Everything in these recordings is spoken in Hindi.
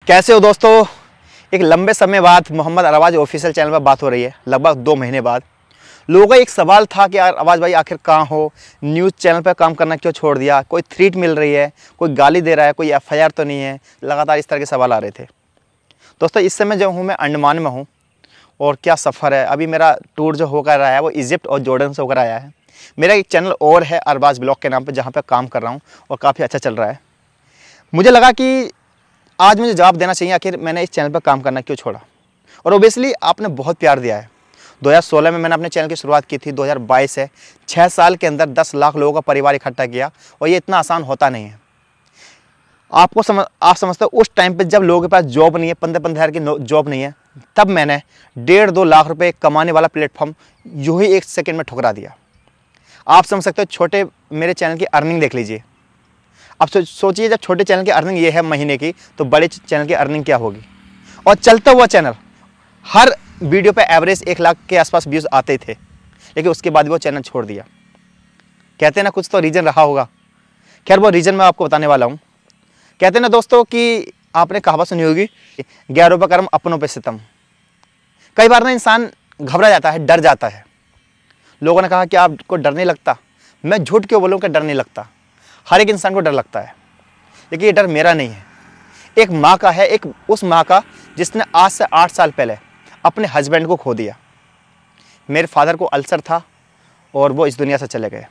कैसे हो दोस्तों। एक लंबे समय बाद मोहम्मद अरबाज ऑफिशियल चैनल पर बात हो रही है, लगभग 2 महीने बाद। लोगों का एक सवाल था कि यार अरबाज भाई आखिर कहाँ हो, न्यूज़ चैनल पर काम करना क्यों छोड़ दिया, कोई थ्रेट मिल रही है, कोई गाली दे रहा है, कोई FIR तो नहीं है। लगातार इस तरह के सवाल आ रहे थे। दोस्तों इस समय जो हूँ मैं अंडमान में हूँ और क्या सफ़र है। अभी मेरा टूर जो होकर आया है वो इजिप्ट और जॉर्डन से होकर आया है। मेरा एक चैनल और है अरबाज ब्लॉग के नाम पर, जहाँ पर काम कर रहा हूँ और काफ़ी अच्छा चल रहा है। मुझे लगा कि आज मुझे जवाब देना चाहिए आखिर मैंने इस चैनल पर काम करना क्यों छोड़ा। और ओबियसली आपने बहुत प्यार दिया है। 2016 में मैंने अपने चैनल की शुरुआत की थी, 2022 है। 6 साल के अंदर 10 लाख लोगों का परिवार इकट्ठा किया और ये इतना आसान होता नहीं है। आप समझते हो उस टाइम पे जब लोगों के पास जॉब नहीं है, 15-15 हज़ार की जॉब नहीं है, तब मैंने 1.5-2 लाख रुपए कमाने वाला प्लेटफॉर्म यूँ ही 1 सेकेंड में ठुकरा दिया। आप समझ सकते हो, छोटे मेरे चैनल की अर्निंग देख लीजिए। अब सोचिए जब छोटे चैनल की अर्निंग ये है महीने की, तो बड़े चैनल की अर्निंग क्या होगी। और चलता हुआ चैनल, हर वीडियो पे एवरेज 1 लाख के आसपास व्यूज़ आते थे, लेकिन उसके बाद वो चैनल छोड़ दिया। कहते हैं ना कुछ तो रीज़न रहा होगा। खैर वो रीज़न मैं आपको बताने वाला हूँ। कहते हैं ना दोस्तों कि आपने कहावत सुनी होगी, गैरों पर कर्म अपनों पे सितम। कई बार ना इंसान घबरा जाता है, डर जाता है। लोगों ने कहा कि आपको डर नहीं लगता। मैं झूठ क्यों बोलूँ कि डर नहीं लगता। हर एक इंसान को डर लगता है, लेकिन ये डर मेरा नहीं है, एक माँ का है। एक उस माँ का जिसने आज से 8 साल पहले अपने हस्बैंड को खो दिया। मेरे फादर को अल्सर था और वो इस दुनिया से चले गए।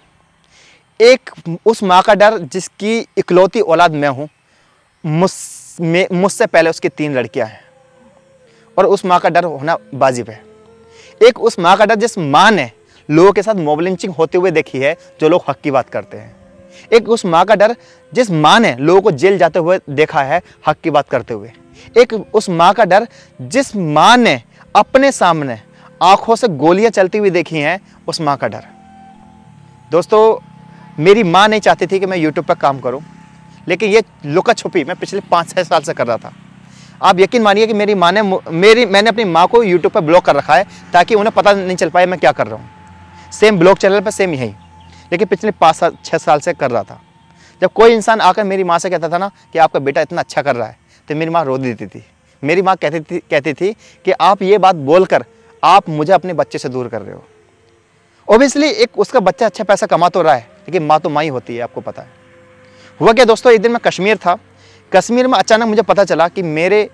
एक उस माँ का डर जिसकी इकलौती औलाद मैं हूँ। मुझसे पहले उसकी 3 लड़कियाँ हैं और उस माँ का डर होना वाजिब है। एक उस माँ का डर जिस माँ ने लोगों के साथ मॉब लिंचिंग होते हुए देखी है, जो लोग हक की बात करते हैं। एक उस माँ का डर जिस माँ ने लोगों को जेल जाते हुए देखा है हक की बात करते हुए। एक उस माँ का डर जिस माँ ने अपने सामने आंखों से गोलियां चलती हुई देखी हैं, उस माँ का डर। दोस्तों मेरी माँ नहीं चाहती थी कि मैं यूट्यूब पर काम करूं, लेकिन ये लुका छुपी मैं पिछले 5-6 साल से कर रहा था। आप यकीन मानिए कि मेरी माँ ने मैंने अपनी माँ को यूट्यूब पर ब्लॉक कर रखा है, ताकि उन्हें पता नहीं चल पाए मैं क्या कर रहा हूँ। सेम ब्लॉग चैनल पर, सेम यही, लेकिन पिछले 5-6 साल से कर रहा था। जब कोई इंसान आकर मेरी माँ से कहता था ना कि आपका बेटा इतना अच्छा कर रहा है, तो मेरी माँ रो देती थी। मेरी माँ कहती थी कि आप ये बात बोलकर आप मुझे अपने बच्चे से दूर कर रहे हो। ओबियसली एक उसका बच्चा अच्छा पैसा कमा तो रहा है, लेकिन माँ तो माँ ही होती है, आपको पता है। हुआ क्या दोस्तों, एक दिन मैं कश्मीर था। कश्मीर में अचानक मुझे पता चला कि मेरे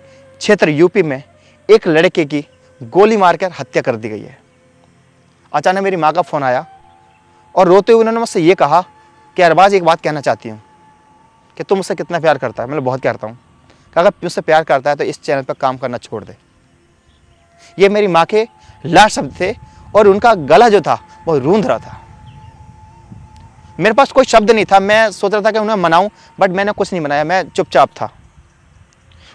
क्षेत्र यूपी में एक लड़के की गोली मारकर हत्या कर दी गई है। अचानक मेरी माँ का फ़ोन आया और रोते हुए उन्होंने मुझसे ये कहा कि अरबाज एक बात कहना चाहती हूँ कि तुम मुझसे कितना प्यार करता है। मैं बहुत करता हूँ। अगर मुझसे प्यार करता है तो इस चैनल पर काम करना छोड़ दे। ये मेरी माँ के लास्ट शब्द थे और उनका गला जो था वो रूंध रहा था। मेरे पास कोई शब्द नहीं था। मैं सोच रहा था कि उन्हें मनाऊं, बट मैंने कुछ नहीं मनाया, मैं चुपचाप था।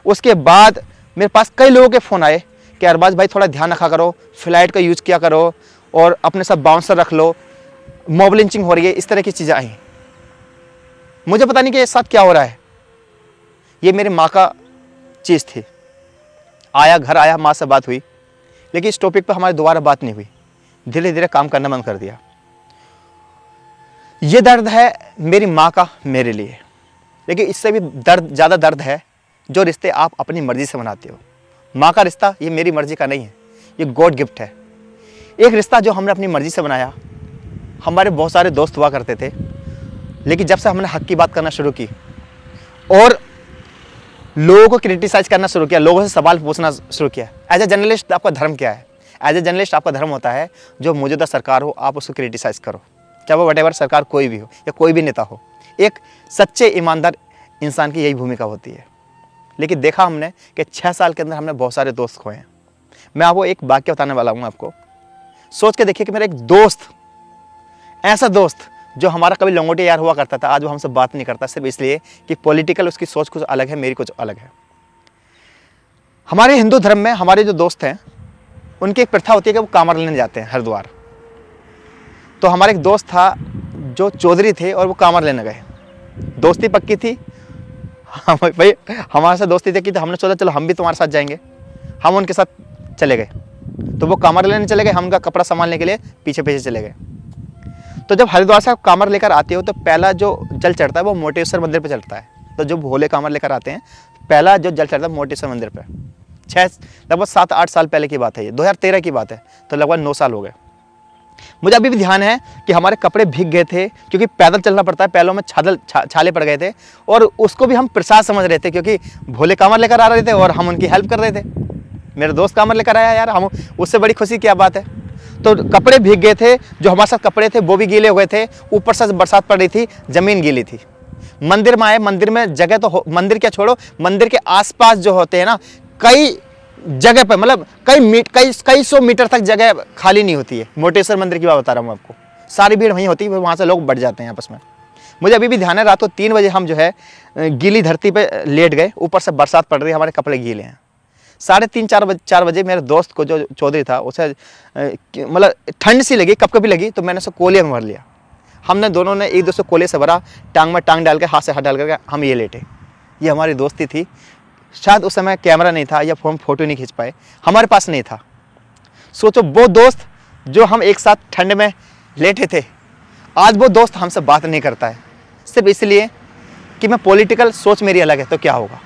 उसके बाद मेरे पास कई लोगों के फ़ोन आए कि अरबाज भाई थोड़ा ध्यान रखा करो, फ्लाइट का यूज़ किया करो और अपने साथ बाउंसर रख लो, मॉब लिंचिंग हो रही है, इस तरह की चीज़ें आई। मुझे पता नहीं कि ये साथ क्या हो रहा है। ये मेरी माँ का चीज़ थी। घर आया, माँ से बात हुई, लेकिन इस टॉपिक पर हमारी दोबारा बात नहीं हुई। धीरे धीरे काम करना बंद कर दिया। ये दर्द है मेरी माँ का मेरे लिए, लेकिन इससे भी ज़्यादा दर्द है जो रिश्ते आप अपनी मर्ज़ी से बनाते हो। माँ का रिश्ता ये मेरी मर्ज़ी का नहीं है, ये गॉड गिफ्ट है। एक रिश्ता जो हमने अपनी मर्ज़ी से बनाया। हमारे बहुत सारे दोस्त हुआ करते थे, लेकिन जब से हमने हक की बात करना शुरू की और लोगों को क्रिटिसाइज करना शुरू किया, लोगों से सवाल पूछना शुरू किया। एज ए जर्नलिस्ट आपका धर्म क्या है? एज ए जर्नलिस्ट आपका धर्म होता है जो मौजूदा सरकार हो आप उसको क्रिटिसाइज करो, चाहे वो वटेवर सरकार कोई भी हो या कोई भी नेता हो। एक सच्चे ईमानदार इंसान की यही भूमिका होती है। लेकिन देखा हमने कि 6 साल के अंदर हमने बहुत सारे दोस्त खोए हैं। मैं आपको एक वाक्य बताने वाला हूँ। आपको सोच के देखिए कि मेरा एक दोस्त, ऐसा दोस्त जो हमारा कभी लंगोटे यार हुआ करता था, आज वो हमसे बात नहीं करता, सिर्फ इसलिए कि पॉलिटिकल उसकी सोच कुछ अलग है, मेरी कुछ अलग है। हमारे हिंदू धर्म में हमारे जो दोस्त हैं उनकी एक प्रथा होती है कि वो कांवड़ लेने जाते हैं हरिद्वार। तो हमारा एक दोस्त था जो चौधरी थे और वो कांवड़ लेने गए। दोस्ती पक्की थी, भाई हमारे साथ दोस्ती थी कि तो हमने सोचा चलो हम भी तुम्हारे साथ जाएंगे। हम उनके साथ चले गए। तो वो कांवड़ लेने चले गए, हम उनका कपड़ा संभालने के लिए पीछे पीछे चले गए। तो जब हरिद्वार से आप कांवड़ लेकर आते हो तो पहला जो जल चढ़ता है वो मोटेश्वर मंदिर पे चढ़ता है। तो जब भोले कांवड़ लेकर आते हैं पहला जो जल चढ़ा था मोटेश्वर मंदिर पे, लगभग 7-8 साल पहले की बात है, ये 2013 की बात है, तो लगभग 9 साल हो गए। मुझे अभी भी ध्यान है कि हमारे कपड़े भीग गए थे, क्योंकि पैदल चलना पड़ता है, पैरों में छाले पड़ गए थे, और उसको भी हम प्रसाद समझ रहे थे, क्योंकि भोले कांवर लेकर आ रहे थे और हम उनकी हेल्प कर रहे थे। मेरा दोस्त कांवर लेकर आया यार, हम उससे बड़ी खुशी क्या बात है। तो कपड़े भीग गए थे, जो हमारे साथ कपड़े थे वो भी गीले हो गए थे, ऊपर से बरसात पड़ रही थी, जमीन गीली थी। मंदिर में आए, मंदिर में जगह तो मंदिर क्या छोड़ो, मंदिर के आसपास जो होते हैं ना, कई जगह पे, मतलब कई सौ मीटर तक जगह खाली नहीं होती है। मोटेश्वर मंदिर की बात बता रहा हूँ आपको, सारी भीड़ वहीं होती है, वहाँ से लोग बढ़ जाते हैं आपस में। मुझे अभी भी ध्यान है, रात को 3 बजे हम जो है गीली धरती पे लेट गए, ऊपर से बरसात पड़ रही है, हमारे कपड़े गीले हैं। 3:30-4 बजे मेरे दोस्त को, जो चौधरी था, उसे मतलब ठंड सी लगी, कपकपी लगी, तो मैंने उसे कोलिया में भर लिया। हमने दोनों ने एक दूसरे कोले से भरा, टांग में टांग डाल के, हाथ से हाथ डाल करके हम ये लेटे। ये हमारी दोस्ती थी। शायद उस समय कैमरा नहीं था या हम फोटो नहीं खींच पाए, हमारे पास नहीं था। सोचो, वो दोस्त जो हम एक साथ ठंड में लेटे थे, आज वो दोस्त हमसे बात नहीं करता है, सिर्फ इसलिए कि मैं पॉलिटिकल सोच मेरी अलग है। तो क्या होगा,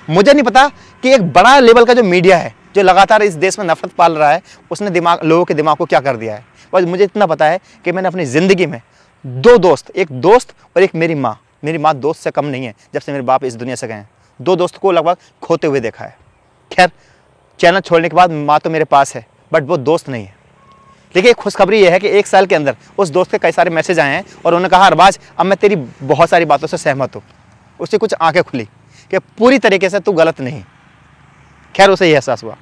मुझे नहीं पता कि एक बड़ा लेवल का जो मीडिया है, जो लगातार इस देश में नफरत पाल रहा है, उसने लोगों के दिमाग को क्या कर दिया है। बस मुझे इतना पता है कि मैंने अपनी ज़िंदगी में 2 दोस्त, एक दोस्त और एक मेरी माँ। मेरी माँ दोस्त से कम नहीं है, जब से मेरे बाप इस दुनिया से गए हैं। 2 दोस्त को लगभग खोते हुए देखा है। खैर, चैनल छोड़ने के बाद माँ तो मेरे पास है, बट वो दोस्त नहीं है। लेकिन एक खुशखबरी ये है कि 1 साल के अंदर उस दोस्त के कई सारे मैसेज आए हैं, और उन्होंने कहा, अरबाज, अब मैं तेरी बहुत सारी बातों से सहमत हूँ। उससे कुछ आंखें खुली कि पूरी तरीके से तू गलत नहीं। खैर, उसे यह एहसास हुआ।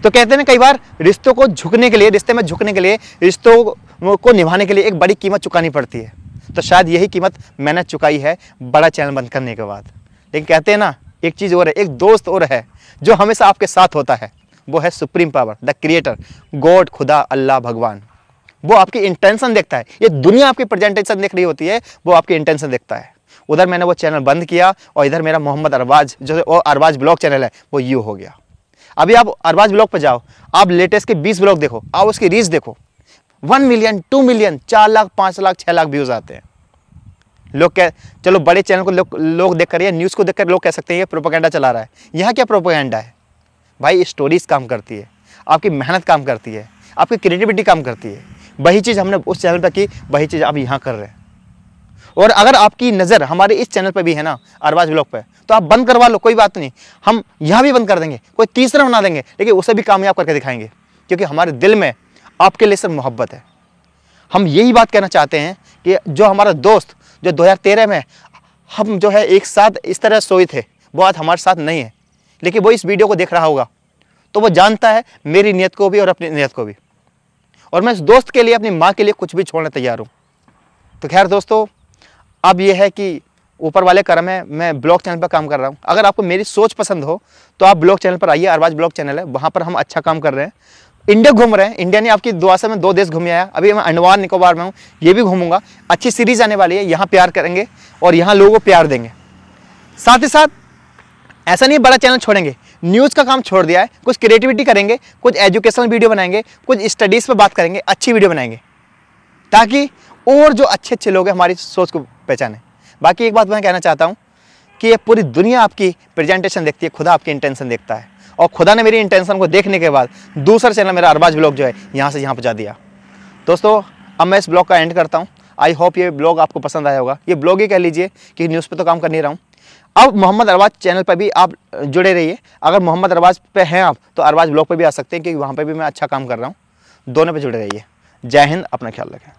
तो कहते हैं ना, कई बार रिश्तों को झुकने के लिए, रिश्ते में झुकने के लिए, रिश्तों को निभाने के लिए एक बड़ी कीमत चुकानी पड़ती है। तो शायद यही कीमत मैंने चुकाई है बड़ा चैनल बंद करने के बाद। लेकिन कहते हैं ना, एक चीज़ और है, एक दोस्त और है जो हमेशा आपके साथ होता है, वो है supreme power, the creator, God, खुदा, अल्लाह, भगवान। वो आपकी इंटेंशन देखता है। ये दुनिया आपकी प्रेजेंटेशन देख रही होती है, वो आपकी इंटेंशन देखता है। उधर मैंने वो चैनल बंद किया, और इधर मेरा मोहम्मद अरबाज, जो अरबाज ब्लॉग चैनल है, वो यूँ हो गया। अभी आप अरबाज ब्लॉग पर जाओ, आप लेटेस्ट के 20 ब्लॉग देखो, आप उसकी रीच देखो, 1 million, 2 million, 4 lakh, 5 lakh, 6 lakh views आते हैं। लोग कह, चलो बड़े चैनल को लोग देखकर या न्यूज़ को देखकर लोग कह सकते हैं ये प्रोपेगेंडा चला रहा है। यहाँ क्या प्रोपेगेंडा है भाई? स्टोरीज काम करती है, आपकी मेहनत काम करती है, आपकी क्रिएटिविटी काम करती है। वही चीज़ हमने उस चैनल पर की, वही चीज़ आप यहाँ कर रहे हैं। और अगर आपकी नज़र हमारे इस चैनल पर भी है ना, अरबाज ब्लॉग पे, तो आप बंद करवा लो, कोई बात नहीं। हम यहाँ भी बंद कर देंगे, कोई तीसरा बना देंगे, लेकिन उसे भी कामयाब करके दिखाएंगे, क्योंकि हमारे दिल में आपके लिए सिर्फ मोहब्बत है। हम यही बात कहना चाहते हैं कि जो हमारा दोस्त, जो 2013 में हम जो है एक साथ इस तरह सोए थे, वो आज हमारे साथ नहीं है, लेकिन वो इस वीडियो को देख रहा होगा, तो वो जानता है मेरी नीयत को भी और अपनी नीयत को भी। और मैं इस दोस्त के लिए, अपनी माँ के लिए कुछ भी छोड़ने तैयार हूँ। तो खैर दोस्तों, अब ये है कि ऊपर वाले करम है, मैं ब्लॉग चैनल पर काम कर रहा हूँ। अगर आपको मेरी सोच पसंद हो तो आप ब्लॉग चैनल पर आइए, अरबाज ब्लॉग चैनल है, वहाँ पर हम अच्छा काम कर रहे हैं। इंडिया घूम रहे हैं, इंडिया ने आपकी दुआ से मैं 2 देश घूम आया। अभी मैं अंडमान निकोबार में हूँ, ये भी घूमूंगा। अच्छी सीरीज आने वाली है, यहाँ प्यार करेंगे और यहाँ लोगों को प्यार देंगे। साथ ही साथ ऐसा नहीं बड़ा चैनल छोड़ेंगे, न्यूज़ का काम छोड़ दिया है, कुछ क्रिएटिविटी करेंगे, कुछ एजुकेशनल वीडियो बनाएंगे, कुछ स्टडीज़ पर बात करेंगे, अच्छी वीडियो बनाएंगे, ताकि और जो अच्छे अच्छे लोग हैं हमारी सोच को पहचाने। बाकी एक बात मैं कहना चाहता हूँ कि ये पूरी दुनिया आपकी प्रेजेंटेशन देखती है, खुदा आपकी इंटेंशन देखता है। और खुदा ने मेरी इंटेंशन को देखने के बाद दूसरा चैनल मेरा अरबाज ब्लॉग जो है यहाँ से यहाँ पहुँचा दिया। दोस्तों, अब मैं इस ब्लॉग का एंड करता हूँ। आई होप ये ब्लॉग आपको पसंद आया होगा। ये ब्लॉग ही कह लीजिए कि न्यूज़ पे तो काम कर नहीं रहा हूँ। अब मोहम्मद अरबाज चैनल पर भी आप जुड़े रहिए। अगर मोहम्मद अरबाज पे हैं आप, तो अरबाज ब्लॉग पर भी आ सकते हैं, क्योंकि वहाँ पर भी मैं अच्छा काम कर रहा हूँ। दोनों पर जुड़े रहिए। जय हिंद, अपना ख्याल रखें।